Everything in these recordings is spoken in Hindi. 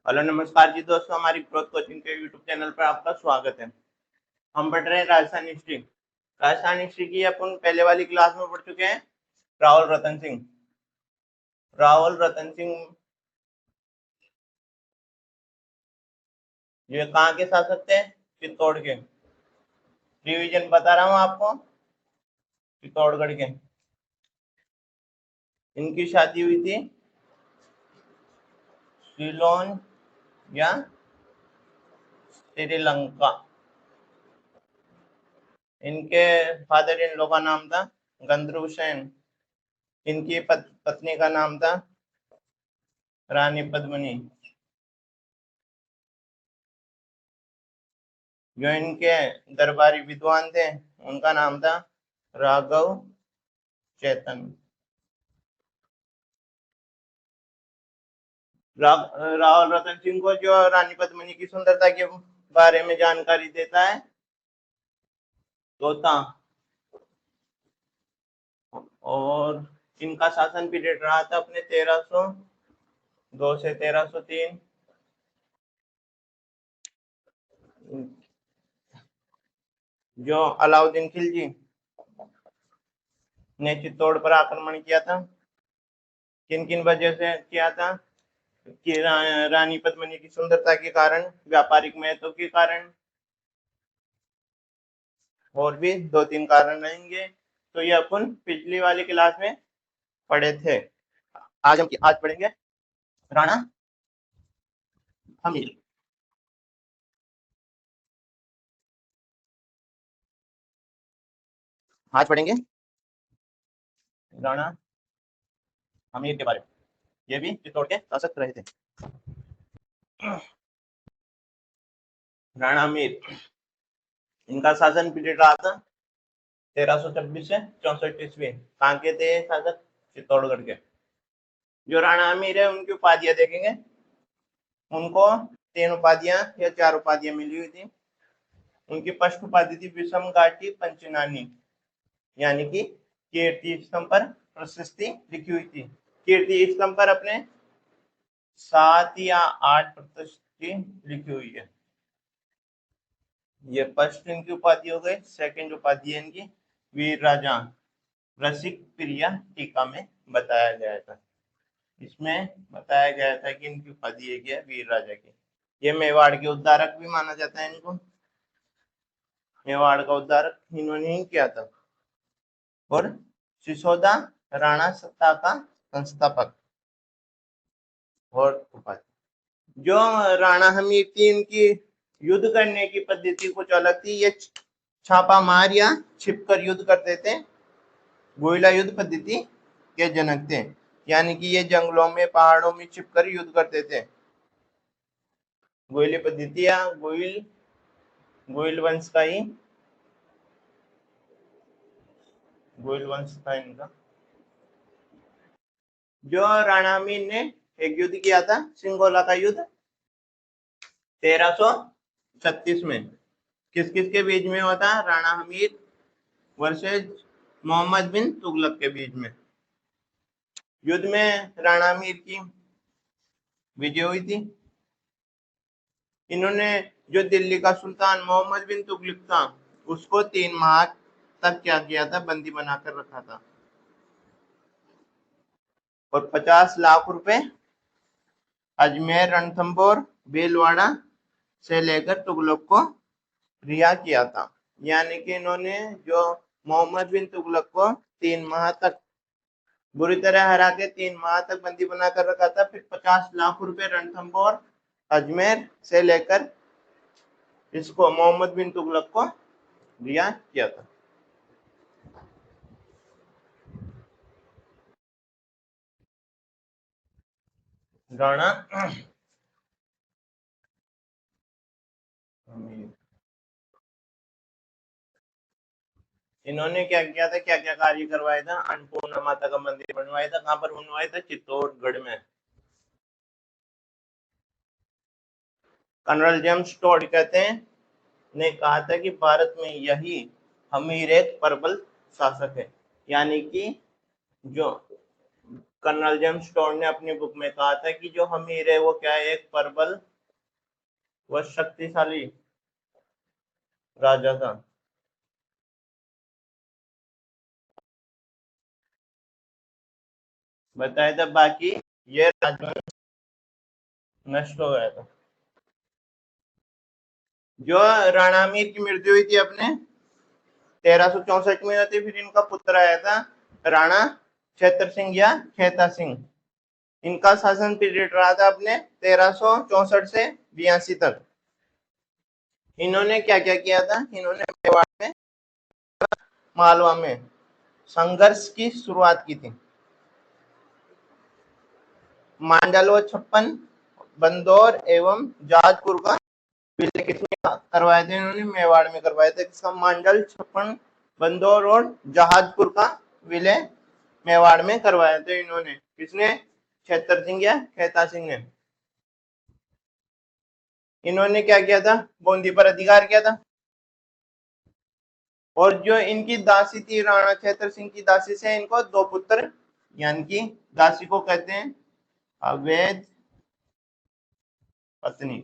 हेलो नमस्कार जी दोस्तों, हमारी ग्रोथ कोचिंग के यूट्यूब चैनल पर आपका स्वागत है। हम पढ़ रहे हैं राजस्थान हिस्ट्री। राजस्थान हिस्ट्री की अपन पहले वाली क्लास में पढ़ चुके हैं। राहुल रतन सिंह ये कहाँ के शासक थे? चित्तौड़ के। रिवीजन बता रहा हूँ आपको, चित्तौड़गढ़ के। इनकी शादी हुई थी सिलोन या श्रीलंका। इनके फादर इन लॉ का नाम था गंधर्व सेन। इनकी पत्नी का नाम था रानी पद्मिनी। जो इनके दरबारी विद्वान थे उनका नाम था राघव चेतन। राहुल रतन सिंह को जो रानी पद्मिनी की सुंदरता के बारे में जानकारी देता है तोता। और इनका शासन पीरियड रहा था अपने 1302 से 1303। जो अलाउद्दीन खिलजी ने चित्तौड़ पर आक्रमण किया था, किन किन वजह से किया था? कि रानी पद्मिनी की सुंदरता के कारण, व्यापारिक महत्व के कारण, और भी दो तीन कारण रहेंगे। तो ये अपन पिछली वाली क्लास में पढ़े थे। आज पढ़ेंगे राणा हमीर। आज पढ़ेंगे राणा हमीर के बारे में। ये भी चित्तौड़ के शासक रहे थे। राणा हमीर, इनका शासन पीरियड रहा था 1326 से 64 ईस्वी। कहाँ के थे शासक? चित्तौड़गढ़ के। जो राणा हमीर है उनकी उपाधियां देखेंगे। उनको 3 उपाधियां या 4 उपाधियां मिली हुई थी। उनकी फर्स्ट उपाधि थी विषम घाटी पंचनानी, यानी कि कीर्ति स्तंभ पर प्रशस्ति लिखी हुई थी। कीर्ति स्तंभ पर अपने 7 या 8 प्रशस्ति लिखी हुई है। ये फर्स्ट इनकी उपाधि हो गई। सेकंड उपाधि है इनकी वीर राजा। रसिक प्रिया टीका में बताया गया था। इसमें बताया गया था कि इनकी उपाधि है क्या? वीर राजा की। ये मेवाड़ के उद्धारक भी माना जाता है इनको। मेवाड़ का उद्धारक इन्होंने ही किया था। और सिसोदा राणा सत्ता का संस्थापक। और उपाधि जो राणा हमीर थी, इनकी युद्ध करने की पद्धति कुछ अलग थी। ये छापा मार या छिपकर युद्ध करते थे। गोइला युद्ध पद्धति के जनक थे, यानी कि ये जंगलों में, पहाड़ों में छिपकर युद्ध करते थे। गोइली पद्धति या गोइल वंश का ही, गोइल वंश था इनका। जो राणा हमीर ने एक युद्ध किया था, सिंगोला का युद्ध 1336 में। किस किस के बीच में हुआ था? राणा हमीर वर्सेस मोहम्मद बिन तुगलक के बीच में। युद्ध में राणा हमीर की विजय हुई थी। इन्होंने जो दिल्ली का सुल्तान मोहम्मद बिन तुगलक था उसको 3 माह तक क्या किया था? बंदी बनाकर रखा था। और 50 लाख रुपए अजमेर, रणथंभौर, भीलवाड़ा से लेकर तुगलक को रिहा किया था। यानी कि इन्होंने जो मोहम्मद बिन तुगलक को 3 माह तक बुरी तरह हरा के 3 माह तक बंदी बनाकर रखा था। फिर 50 लाख रुपए रणथंभौर, अजमेर से लेकर इसको मोहम्मद बिन तुगलक को रिहा किया था। राणा इन्होंने क्या किया था, क्या क्या कार्य करवाया था? अन्नपूर्णा माता का मंदिर बनवाया था। कहाँ पर बनवाया था? चित्तौड़गढ़ में। कर्नल जेम्स टोड कहते हैं ने कहा था कि भारत में यही हमीर एक प्रबल शासक है। यानी कि जो कर्नल जेम्स स्टोन ने अपनी बुक में कहा था कि जो हमीर है वो क्या है, एक प्रबल व शक्तिशाली राजा था। बताया था बाकी ये राजवंश नष्ट हो गया था। जो राणा अमीर की मृत्यु हुई थी अपने 1364 में होती, फिर इनका पुत्र आया था राणा क्षेत्र सिंह या खेता सिंह। इनका शासन पीरियड रहा था अपने 1364 से 82 तक। इन्होंने क्या क्या किया था, इन्होंने मेवाड़ में, मालवा में संघर्ष की शुरुआत की थी। मांडल व छप्पन, बंदौर एवं जहाजपुर का विलय किसने करवाए थे, इन्होंने मेवाड़ में करवाए थे। किसका, मांडल, छप्पन, बंदौर और जहाजपुर का विलय मेवाड़ में करवाए थे इन्होंने। किसने, क्षेत्र सिंह या खेता सिंह ने। इन्होंने क्या किया था, बूंदी पर अधिकार किया था। और जो इनकी दासी थी, राणा क्षेत्र सिंह की दासी से इनको 2 पुत्र, यानी कि दासी को कहते हैं अवैध पत्नी।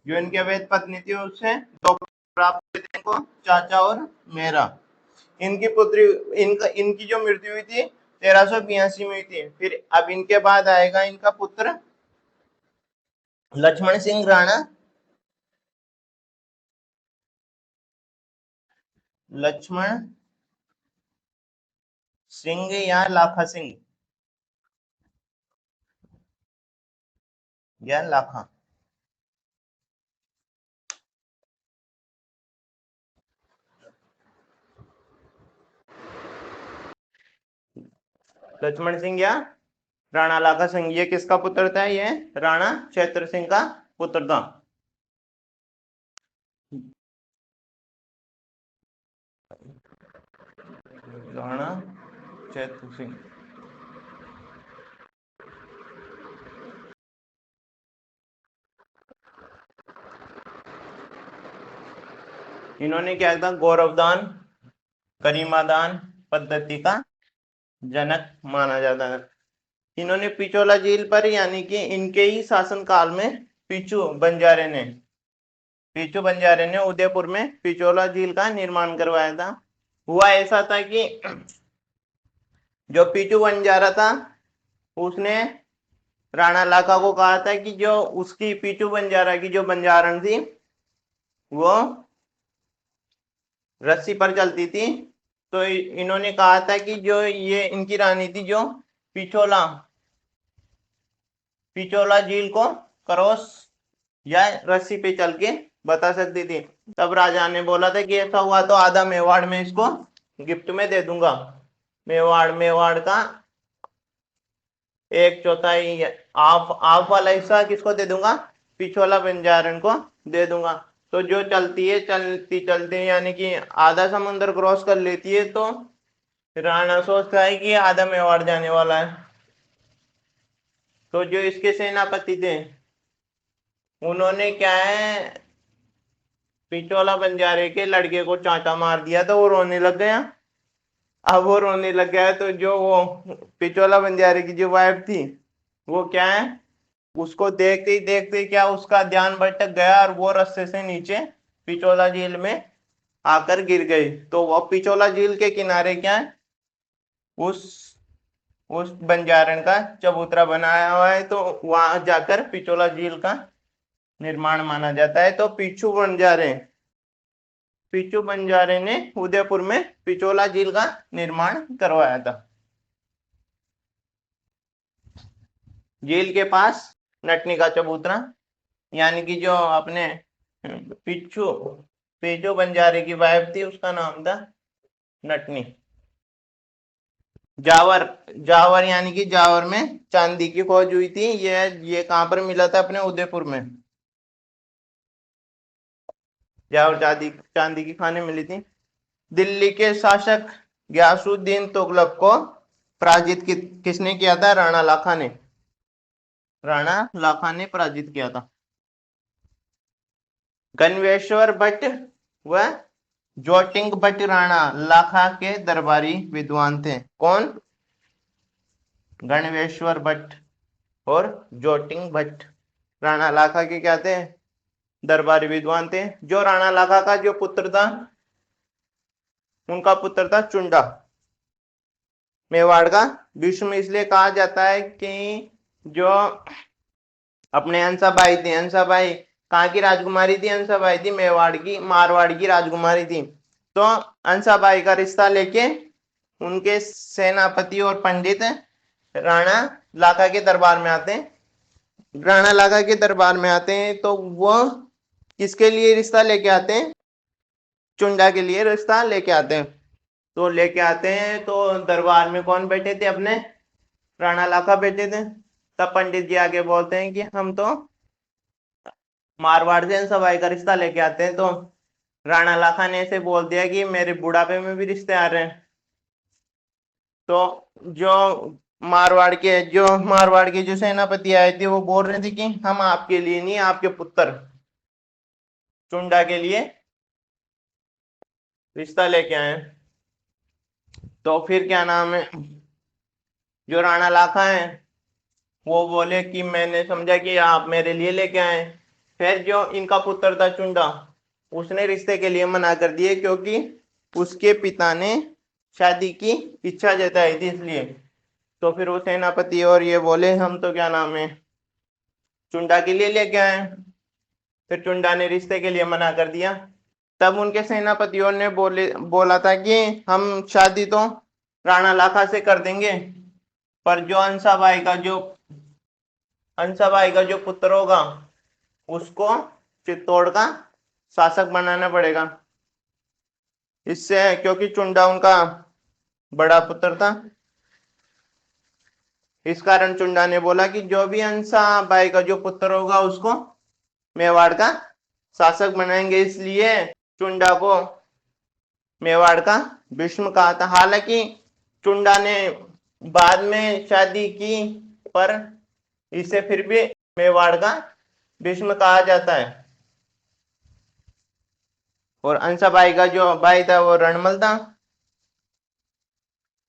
जो इनकी अवैध पत्नी थी उससे 2 प्राप्त हुए थे इनको, चाचा और मेरा। इनकी पुत्री, इनकी जो मृत्यु हुई थी 1382 में हुई थी। फिर अब इनके बाद आएगा इनका पुत्र लक्ष्मण सिंह राणा, लक्ष्मण सिंह या लाखा सिंह या लाखा। लक्ष्मण सिंह या राणा लाखा सिंह, ये किसका पुत्र था, ये राणा क्षेत्र सिंह का पुत्र था। राणा क्षेत्र सिंह। इन्होंने क्या था, गौरवदान गरिमादान पद्धति का जनक माना जाता है। इन्होंने पिचोला झील पर, यानी कि इनके ही शासन काल में पीचू बंजारे ने उदयपुर में पिचोला झील का निर्माण करवाया था। हुआ ऐसा था कि जो पीचू बंजारा था उसने राणा लाखा को कहा था कि जो उसकी पीचू बंजारा की जो बंजारण थी वो रस्सी पर चलती थी। तो इन्होंने कहा था कि जो ये इनकी रानी थी जो पिचोला झील को क्रॉस या रस्सी पे चल के बता सकती थी। तब राजा ने बोला था कि ऐसा हुआ तो आधा मेवाड़ में इसको गिफ्ट में दे दूंगा। मेवाड़ का 1/4 हाफ वाला हिस्सा किसको दे दूंगा, पिछोला बंजारण को दे दूंगा। तो जो चलती है चलती यानी कि आधा समुद्र क्रॉस कर लेती है, तो राणा सोचता है कि आधा मेवाड़ जाने वाला है। तो जो इसके सेनापति थे उन्होंने क्या है, पिचोला बंजारे के लड़के को चांटा मार दिया, तो वो रोने लग गया। अब वो रोने लग गया तो जो वो पिचोला बंजारे की जो वाइफ थी वो क्या है, उसको देखते ही देखते क्या उसका ध्यान भटक गया और वो रस्ते से नीचे पिचोला झील में आकर गिर गई। तो वो पिचोला झील के किनारे क्या है, उस उस बंजारण का चबूतरा बनाया हुआ है। तो वहां जाकर पिचोला झील का निर्माण माना जाता है। तो पीचू बंजारे ने उदयपुर में पिचोला झील का निर्माण करवाया था। झील के पास नटनी का चबूतरा, यानी कि जो अपने पिचू पीचू बंजारे की वाइफ थी उसका नाम था नटनी। जावर यानी कि जावर में चांदी की खोज हुई थी। ये कहां पर मिला था, अपने उदयपुर में जावर चांदी की खाने मिली थी। दिल्ली के शासक गयासुद्दीन तुगलक को पराजित किसने किया था, राणा लाखा ने पराजित किया था। गणवेश्वर भट्ट व जोटिंग भट्ट राणा लाखा के दरबारी विद्वान थे। कौन? गणवेश्वर भट्ट और जोटिंग भट्ट राणा लाखा के क्या थे? दरबारी विद्वान थे। जो राणा लाखा का जो पुत्र था, उनका पुत्र था चुंडा, मेवाड़ का भीष्म। इसलिए कहा जाता है कि जो अपने हंसाबाई थी, हंसाबाई कहाँ की राजकुमारी थी? हंसाबाई थी मेवाड़ की, मारवाड़ की राजकुमारी थी। तो हंसाबाई का रिश्ता लेके उनके सेनापति और पंडित राणा लाखा के दरबार में आते हैं। राणा लाखा के दरबार में आते हैं तो वो किसके लिए रिश्ता लेके आते हैं? चुंडा के लिए रिश्ता लेके आते हैं। तो लेके आते हैं तो दरबार में कौन बैठे थे? अपने राणा लाखा बैठे थे। तब पंडित जी आगे बोलते हैं कि हम तो मारवाड़ से सबाई का रिश्ता लेके आते हैं। तो राणा लाखा ने ऐसे बोल दिया कि मेरे बुढ़ापे में भी रिश्ते आ रहे हैं। तो मारवाड़ के जो सेनापति आए थे वो बोल रहे थे कि हम आपके लिए नहीं, आपके पुत्र चुंडा के लिए रिश्ता लेके आए। तो फिर क्या नाम है, जो राणा लाखा है वो बोले कि मैंने समझा कि आप मेरे लिए लेके आए। फिर जो इनका पुत्र था चुंडा, उसने रिश्ते के लिए मना कर दिए क्योंकि उसके पिता ने शादी की इच्छा जताई थी, इसलिए। तो फिर वो सेनापति और ये बोले हम तो क्या नाम है चुंडा के लिए लेके आए। फिर चुंडा ने रिश्ते के लिए मना कर दिया। तब उनके सेनापतियों ने बोला था कि हम शादी तो राणा लाखा से कर देंगे, पर जो अंसाबाई का जो पुत्र होगा उसको चित्तौड़ का शासक बनाना पड़ेगा। इससे क्योंकि चुंडा उनका बड़ा पुत्र था, इस कारण चुंडा ने बोला कि जो भी अंसाबाई का जो पुत्र होगा उसको मेवाड़ का शासक बनाएंगे। इसलिए चुंडा को मेवाड़ का भीष्म कहा था। हालांकि चुंडा ने बाद में शादी की, पर इसे फिर भी मेवाड़ का भीष्म कहा जाता है। और अंसाबाई का जो भाई था वो रणमल था,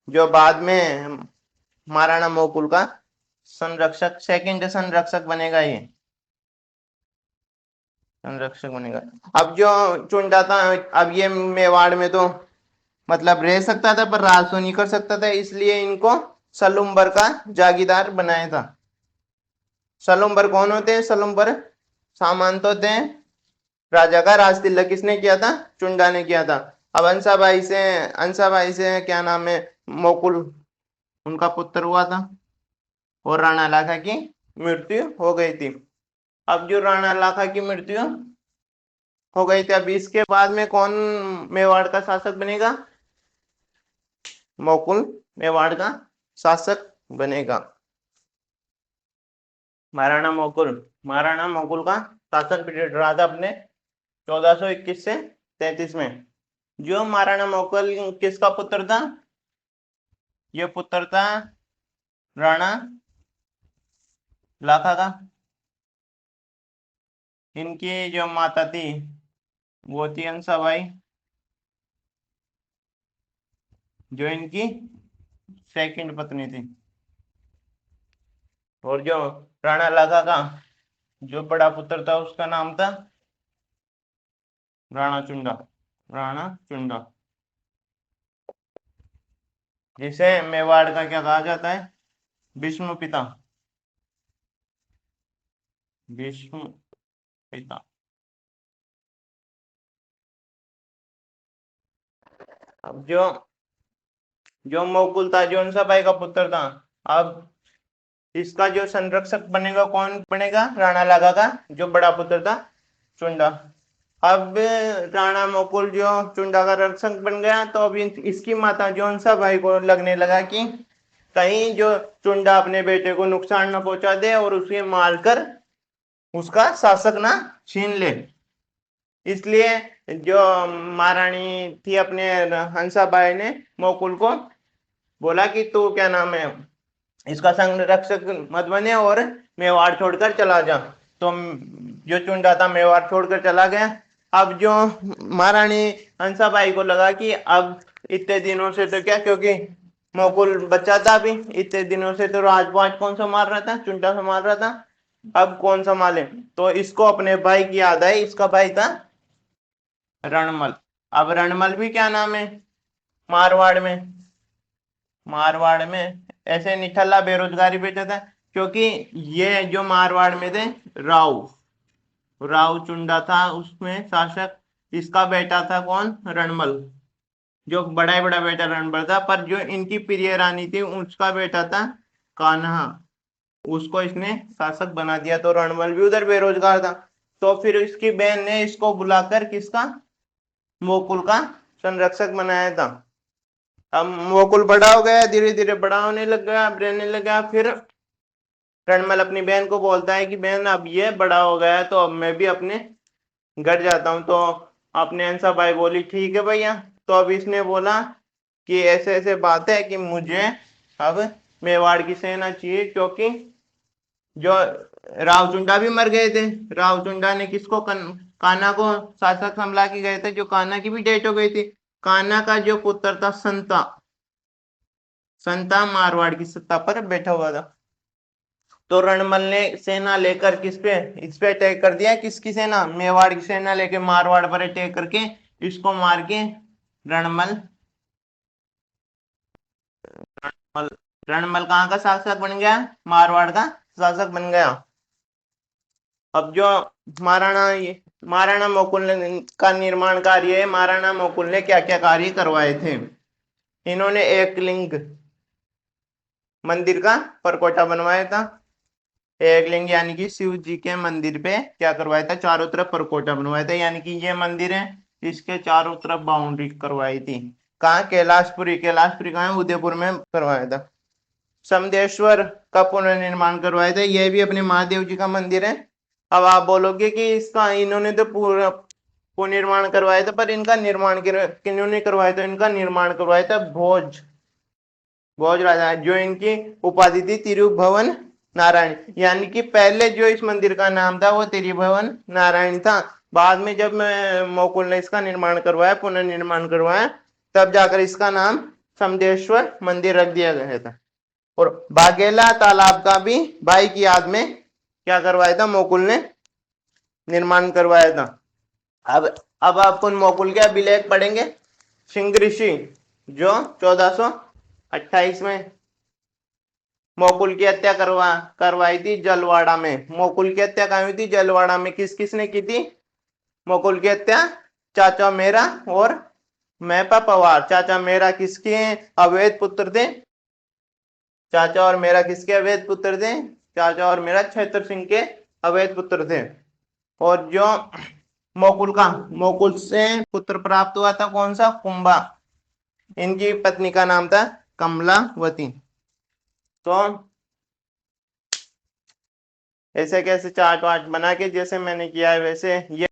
जो बाद में महाराणा मोकुल का संरक्षक, सेकंड संरक्षक बनेगा। ये संरक्षक बनेगा। अब जो चुंडा था, अब ये मेवाड़ में तो मतलब रह सकता था पर राज तो नहीं कर सकता था, इसलिए इनको सलुम्बर का जागीरदार बनाया था। सलुम्बर कौन होते हैं? सलुम्बर सामंत होते हैं। राजा का राज तिलक किसने किया था? चुंडा ने किया था। अब अंसाबाई से क्या नाम है मोकुल उनका पुत्र हुआ था और राणा लाखा की मृत्यु हो गई थी। अब जो राणा लाखा की मृत्यु हो गई थी, अब इसके बाद में कौन मेवाड़ का शासक बनेगा? मोकुल मेवाड़ का शासक बनेगा। महाराणा मोकुल का शासन पीरियड रहा था अपने 1421 से 33 में। जो महाराणा मोकुल किसका पुत्र था? ये पुत्र था राणा लाखा का। इनकी जो माता थी वो थी अंसाबाई, जो इनकी सेकंड पत्नी थी। और जो राणा लाखा का जो बड़ा पुत्र था उसका नाम था राणा चुंडा। राणा चुंडा, जिसे मेवाड़ का क्या कहा जाता है? भीष्म पिता। भीष्म पिता। अब जो जो मोकुल था, जो अंसाबाई का पुत्र था, अब इसका जो संरक्षक बनेगा कौन बनेगा? राणा लाखा का जो बड़ा पुत्र था चुंडा। अब राणा मोकुल जो चुंडा का रक्षक बन गया, तो अब इसकी माता जो अंसाबाई को लगने लगा कि कहीं जो चुंडा अपने बेटे को नुकसान न पहुंचा दे और उसे मारकर उसका शासक ना छीन ले। इसलिए जो महारानी थी अपने हंसाबाई ने मोकुल को बोला कि तू क्या नाम है इसका संरक्षक मत बने और मेवाड़ छोड़कर चला जा। तो जो चुंडा था मेवाड़ छोड़कर चला गया। अब जो महारानी हंसाबाई को लगा कि अब इतने दिनों से तो क्या, क्योंकि मुकुल बच्चा था अभी, इतने दिनों से तो राजपाट कौन संभाल रहा था, चुंटा संभाल रहा था, अब कौन संभाले। तो इसको अपने भाई की याद आई, इसका भाई था रणमल। अब रणमल भी क्या नाम है मारवाड़ में, मारवाड़ में ऐसे निठल्ला बेरोजगारी बेटा था, क्योंकि ये जो मारवाड़ में थे राव, राव चुंडा था उसमें शासक, इसका बेटा था कौन, रणमल, जो बड़ा ही बड़ा बेटा रणबल था। पर जो इनकी प्रिय रानी थी उसका बेटा था कान्हा, उसको इसने शासक बना दिया, तो रणबल भी उधर बेरोजगार था। तो फिर इसकी बहन ने इसको बुलाकर किसका, मुकुल का संरक्षक बनाया था। अब मुकुल बड़ा हो गया, धीरे धीरे बड़ा होने लग गया, रहने लगा। फिर रणमल अपनी बहन को बोलता है कि बहन अब ये बड़ा हो गया है तो अब मैं भी अपने घर जाता हूँ। तो अपने अंसा भाई बोली ठीक है भैया। तो अब इसने बोला कि ऐसे ऐसे बात है कि मुझे अब मेवाड़ की सेना चाहिए, क्योंकि जो रावचुंडा भी मर गए थे, रावचुंडा ने किसको कान्हा को शासक हमला के गए थे, जो कान्हा की भी डेथ हो गई थी। कान्हा का जो पुत्र था संता, संता मारवाड़ की सत्ता पर बैठा हुआ था। तो रणमल ने सेना लेकर किस पे, इस पे अटैक कर दिया, किसकी सेना, मेवाड़ की सेना लेके मारवाड़ पर अटैक करके इसको मार के रणमल, रणमल रणमल कहाँ का शासक बन गया, मारवाड़ का शासक बन गया। अब जो महाराणा मुकुल ने का निर्माण कार्य है, महाराणा मुकुल ने क्या क्या कार्य करवाए थे। इन्होंने एक लिंग मंदिर का परकोटा बनवाया था, एक लिंग यानी कि शिव जी के मंदिर पे क्या करवाया था, चारों तरफ परकोटा बनवाया था, यानी कि ये मंदिर है इसके चारों तरफ बाउंड्री करवाई थी। कहाँ, कैलाशपुरी, कैलाशपुरी कहाँ है, उदयपुर में करवाया था। समदेश्वर का पुनर्निर्माण करवाया था, यह भी अपने महादेव जी का मंदिर है। अब आप बोलोगे कि इसका इन्होंने तो पूरा पुनर्निर्माण करवाया था, पर इनका निर्माण किन्होंने करवाया था, इनका निर्माण करवाया था भोज, भोज राजा, जो इनकी उपाधि थी तिरुभुवन नारायण, यानी कि पहले जो इस मंदिर का नाम था वो तिरुभुवन नारायण था। बाद में जब मुकुल ने इसका निर्माण करवाया, पुनर्निर्माण करवाया, तब जाकर इसका नाम समदेश्वर मंदिर रख दिया गया था। और बागेला तालाब का भी भाई की याद में क्या करवाया था, मुकुल ने निर्माण करवाया था। अब अब अपन मुकुल के अभिलेख पढ़ेंगे। सिंह ऋषि जो 1428 में मुकुल की हत्या करवाई थी जलवाड़ा में। मुकुल की हत्या कहाँ हुई थी, जलवाड़ा में। किस किसने की थी मुकुल की हत्या, चाचा मेरा और मैपा पवार। चाचा मेरा किसके अवैध पुत्र थे, चाचा और मेरा किसके अवैध पुत्र थे, चाचा और मेरा छत्र सिंह के अवैध पुत्र थे। और जो मुकुल से पुत्र प्राप्त हुआ था कौन सा, कुंभा, इनकी पत्नी का नाम था कमलावती। तो ऐसे कैसे चार्ट वार्ट बना के जैसे मैंने किया है वैसे ये